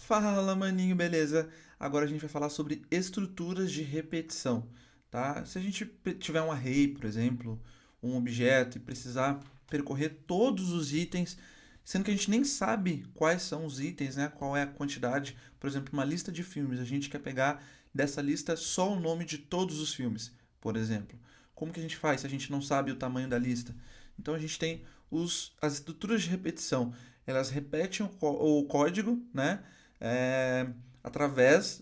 Fala, maninho, beleza? Agora a gente vai falar sobre estruturas de repetição, tá? Se a gente tiver um array, por exemplo, um objeto e precisar percorrer todos os itens, sendo que a gente nem sabe quais são os itens, né? Qual é a quantidade, por exemplo, uma lista de filmes, a gente quer pegar dessa lista só o nome de todos os filmes, por exemplo. Como que a gente faz se a gente não sabe o tamanho da lista? Então a gente tem as estruturas de repetição. Elas repetem o código, né? é, através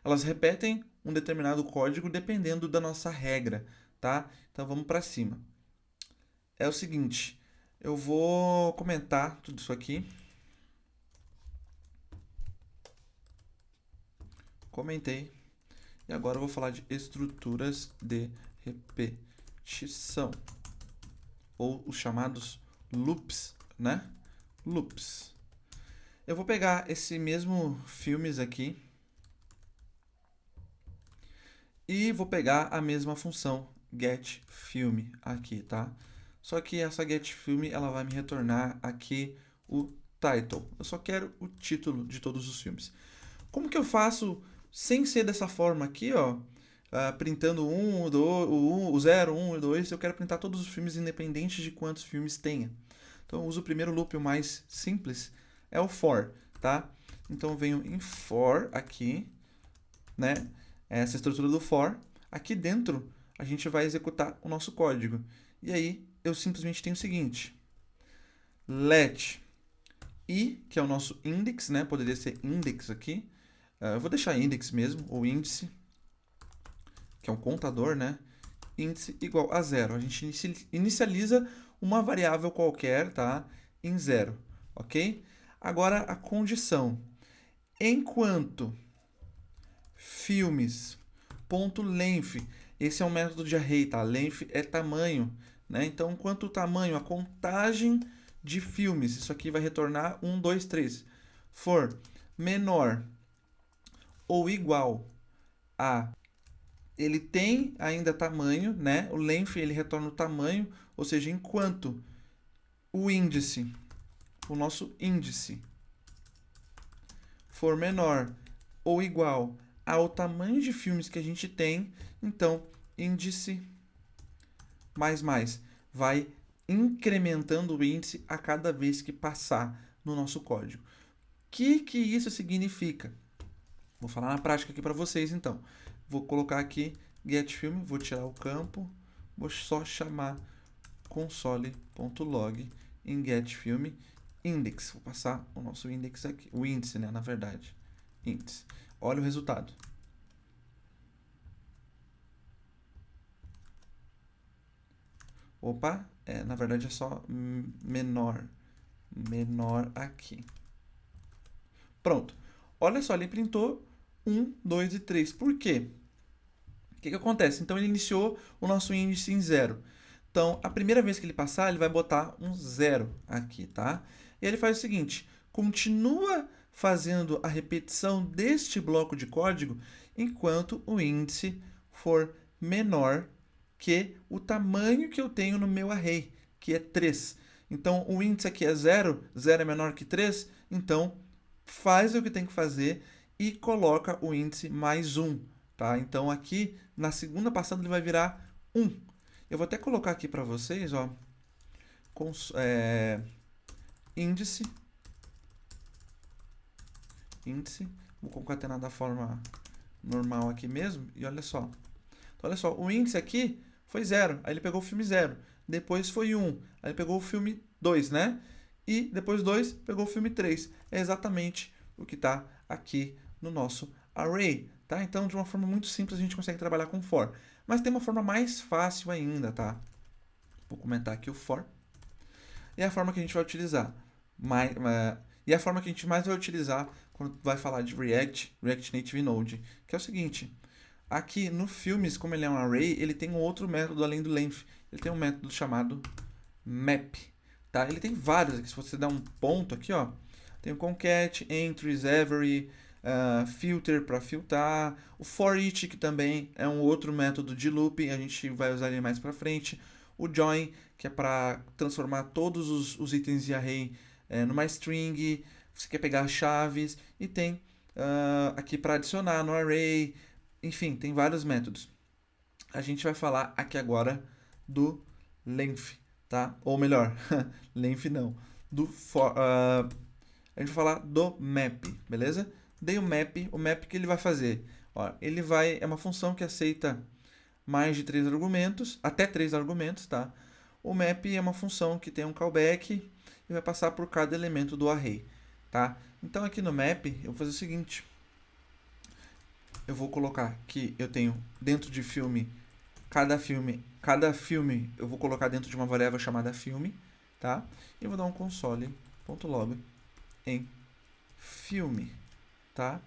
Elas repetem um determinado código dependendo da nossa regra, tá? Então vamos para cima. É o seguinte, eu vou comentar tudo isso aqui. Comentei. E agora eu vou falar de estruturas de repetição. Ou os chamados loops, né? Loops. Eu vou pegar esse mesmo filmes aqui e vou pegar a mesma função getFilm aqui, tá? Só que essa getFilm ela vai me retornar aqui o title. Eu só quero o título de todos os filmes. Como que eu faço sem ser dessa forma aqui, ó? Printando o 0, 1 e 2, eu quero printar todos os filmes independente de quantos filmes tenha. Então eu uso o primeiro loop, o mais simples, é o for, tá? Então eu venho em for aqui, né? Essa estrutura do for. Aqui dentro a gente vai executar o nosso código. E aí eu simplesmente tenho o seguinte: let i, que é o nosso index, né? Poderia ser index aqui. Eu vou deixar index mesmo, ou índice, que é um contador, né? Índice igual a zero. A gente inicializa uma variável qualquer, tá? Em zero, ok? Agora a condição. Enquanto filmes.length, esse é um método de array, tá? Length é tamanho, né? Então, quanto o tamanho, a contagem de filmes, isso aqui vai retornar 1, 2, 3, for menor ou igual a, ele tem ainda tamanho, né? O length ele retorna o tamanho, ou seja, enquanto o índice, o nosso índice for menor ou igual ao tamanho de filmes que a gente tem, então índice mais vai incrementando o índice a cada vez que passar no nosso código. O que isso significa? Vou falar na prática aqui para vocês, então. Vou colocar aqui getFilm, vou tirar o campo, vou só chamar console.log em getFilm index. Vou passar o nosso index aqui, o índice, né, na verdade. Índice. Olha o resultado. Opa, na verdade é só menor. Menor aqui. Pronto. Olha só, ele printou 1, 2 e 3. Por quê? O que acontece? Então ele iniciou o nosso índice em 0. Então, a primeira vez que ele passar, ele vai botar um 0 aqui, tá? E ele faz o seguinte, continua fazendo a repetição deste bloco de código enquanto o índice for menor que o tamanho que eu tenho no meu array, que é 3. Então, o índice aqui é 0, 0 é menor que 3, então faz o que tem que fazer e coloca o índice mais 1. Tá? Então, aqui, na segunda passada, ele vai virar 1. Eu vou até colocar aqui para vocês, ó, índice, vou concatenar da forma normal aqui mesmo, e olha só. Então, olha só, o índice aqui foi 0, aí ele pegou o filme 0, depois foi 1, aí ele pegou o filme 2, né? E depois 2, pegou o filme 3. É exatamente o que está aqui no nosso array, tá? Então, de uma forma muito simples, a gente consegue trabalhar com for. Mas tem uma forma mais fácil ainda, tá? Vou comentar aqui o for. E a forma que a gente vai utilizar. E a forma que a gente mais vai utilizar quando vai falar de React Native Node, que é o seguinte. Aqui no Filmes, como ele é um array, ele tem um outro método além do length. Ele tem um método chamado map. Tá? Ele tem vários aqui. Se você dar um ponto aqui, ó, tem o concat, entries, every, filter para filtrar, o for each, que também é um outro método de loop, a gente vai usar ele mais para frente, o join, que é para transformar todos os itens de array numa string, você quer pegar as chaves e tem aqui para adicionar no array, enfim, tem vários métodos. A gente vai falar aqui agora do length, tá? Ou melhor, length não, a gente vai falar do map, beleza? Dei o map que ele vai fazer, ó, é uma função que aceita mais de 3 argumentos, até 3 argumentos, tá? O map é uma função que tem um callback e vai passar por cada elemento do array, tá? Então aqui no map eu vou fazer o seguinte, eu vou colocar que eu tenho dentro de cada filme eu vou colocar dentro de uma variável chamada filme, tá? E eu vou dar um console.log em filme, tá?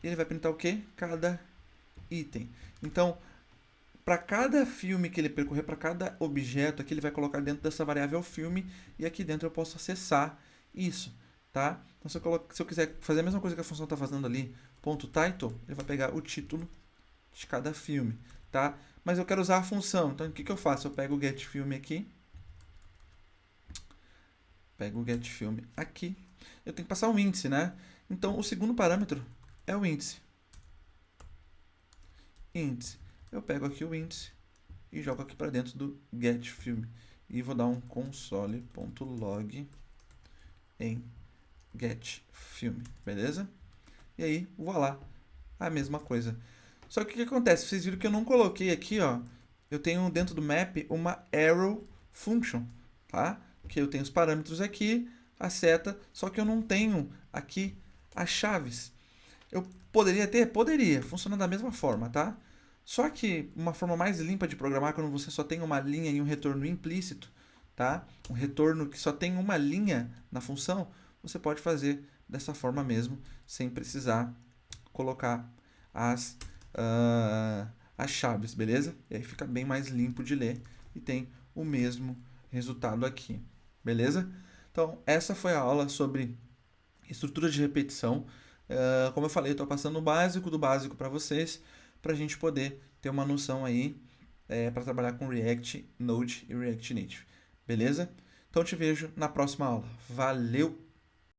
E ele vai printar o quê? Cada item. Então, para cada filme que ele percorrer, para cada objeto, aqui ele vai colocar dentro dessa variável filme e aqui dentro eu posso acessar isso, tá? Então, se eu quiser fazer a mesma coisa que a função está fazendo ali, .title, ele vai pegar o título de cada filme, tá? Mas eu quero usar a função, então o que eu faço? Eu pego o getFilm aqui, eu tenho que passar um índice, né? Então, o segundo parâmetro é o índice. Eu pego aqui o índice e jogo aqui para dentro do getFilm. E vou dar um console.log em getFilm, beleza? E aí, voilá, a mesma coisa. Só que o que acontece? Vocês viram que eu não coloquei aqui, ó. Eu tenho dentro do map uma arrow function, tá? Que eu tenho os parâmetros aqui, a seta, só que eu não tenho aqui as chaves. Eu poderia ter? Poderia, funciona da mesma forma, tá? Só que uma forma mais limpa de programar, quando você só tem uma linha e um retorno implícito, tá? Um retorno que só tem uma linha na função, você pode fazer dessa forma mesmo, sem precisar colocar as chaves, beleza? E aí fica bem mais limpo de ler e tem o mesmo resultado aqui, beleza? Então, essa foi a aula sobre estrutura de repetição. Como eu falei, eu estou passando o básico do básico para vocês, para a gente poder ter uma noção aí para trabalhar com React, Node e React Native, beleza? Então, eu te vejo na próxima aula. Valeu!